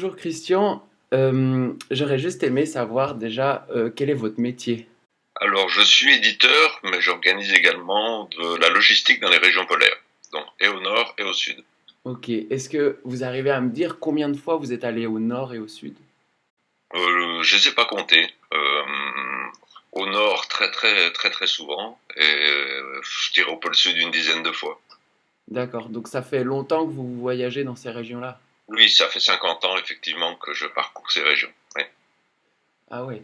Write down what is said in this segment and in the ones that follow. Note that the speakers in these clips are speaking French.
Bonjour Christian. J'aurais juste aimé savoir déjà quel est votre métier. Alors, je suis éditeur, mais j'organise également de la logistique dans les régions polaires, donc et au nord et au sud. Ok, est-ce que vous arrivez à me dire combien de fois vous êtes allé au nord et au sud? Je ne sais pas compter. Au nord, très très très très souvent, et je dirais au pôle sud une dizaine de fois. D'accord, donc ça fait longtemps que vous voyagez dans ces régions-là. Oui, ça fait 50 ans effectivement que je parcours ces régions. Oui. Ah ouais.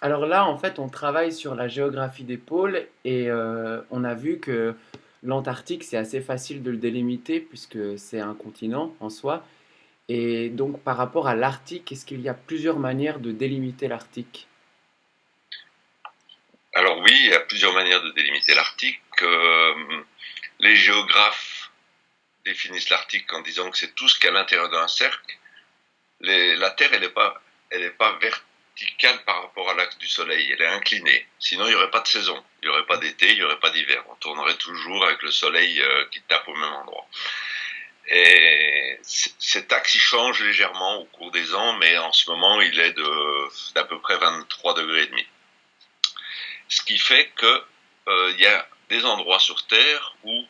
Alors là, en fait, on travaille sur la géographie des pôles et on a vu que l'Antarctique, c'est assez facile de le délimiter puisque c'est un continent en soi. Et donc par rapport à l'Arctique, est-ce qu'il y a plusieurs manières de délimiter l'Arctique? Alors oui, il y a plusieurs manières de délimiter l'Arctique. Les géographes définissent l'Arctique en disant que c'est tout ce qui est à l'intérieur d'un cercle. La Terre, elle est pas verticale par rapport à l'axe du Soleil. Elle est inclinée. Sinon, il n'y aurait pas de saison. Il n'y aurait pas d'été, il n'y aurait pas d'hiver. On tournerait toujours avec le Soleil qui tape au même endroit. Et cet axe, il change légèrement au cours des ans, mais en ce moment, il est d'à peu près 23 degrés et demi. Ce qui fait que il y a des endroits sur Terre où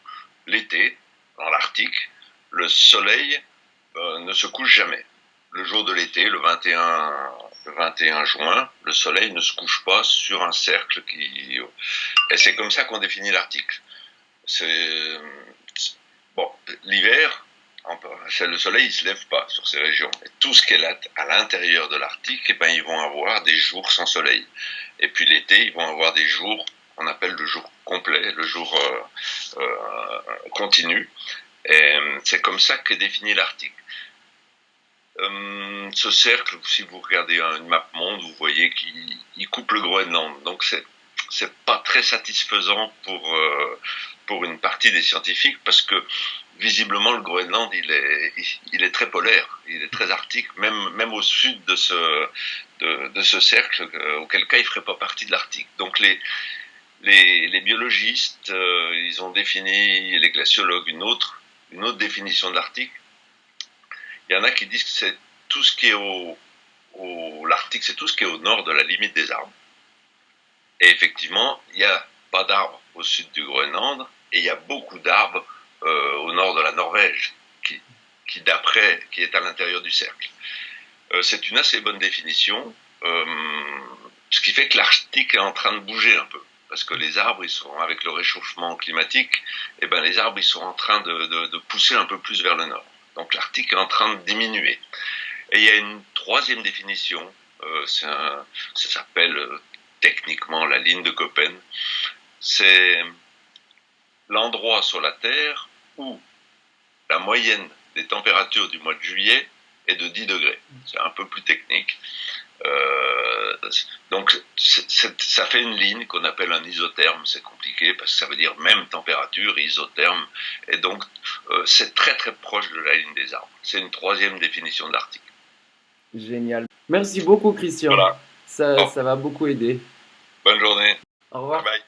l'été, dans l'Arctique, le Soleil ne se couche jamais. Le jour de l'été, le 21 juin, le soleil ne se couche pas sur un cercle qui... Et c'est comme ça qu'on définit l'article. C'est... Bon, l'hiver, le soleil ne se lève pas sur ces régions. Et tout ce qui est à l'intérieur de l'Arctique, eh ben, ils vont avoir des jours sans soleil. Et puis l'été, ils vont avoir des jours qu'on appelle le jour complet, le jour continu. Et c'est comme ça qu'est défini l'Arctique. Ce cercle, si vous regardez une map monde, vous voyez qu'il coupe le Groenland. Donc c'est pas très satisfaisant pour une partie des scientifiques parce que visiblement le Groenland il est très polaire, il est très arctique, même au sud de ce cercle, auquel cas il ferait pas partie de l'Arctique. Donc les biologistes ils ont défini, les glaciologues, une autre définition de l'Arctique. Il y en a qui disent que c'est tout ce qui est l'Arctique, c'est tout ce qui est au nord de la limite des arbres. Et effectivement, il n'y a pas d'arbres au sud du Groenland et il y a beaucoup d'arbres au nord de la Norvège, qui est à l'intérieur du cercle. C'est une assez bonne définition, ce qui fait que l'Arctique est en train de bouger un peu. Parce que les arbres, ils sont, avec le réchauffement climatique, eh ben, les arbres, ils sont en train de pousser un peu plus vers le nord. Donc l'Arctique est en train de diminuer. Et il y a une troisième définition, ça s'appelle techniquement la ligne de Köppen. C'est l'endroit sur la Terre où la moyenne des températures du mois de juillet est de 10 degrés. C'est un peu plus technique. Donc ça fait une ligne qu'on appelle un isotherme. C'est compliqué parce que ça veut dire même température, isotherme. Et donc c'est très très proche de la ligne des arbres. C'est une troisième définition de l'Arctique. Génial. Merci beaucoup Christian. Voilà. Ça, Bon, ça va beaucoup aider. bonne journée. Au Bye revoir. bye.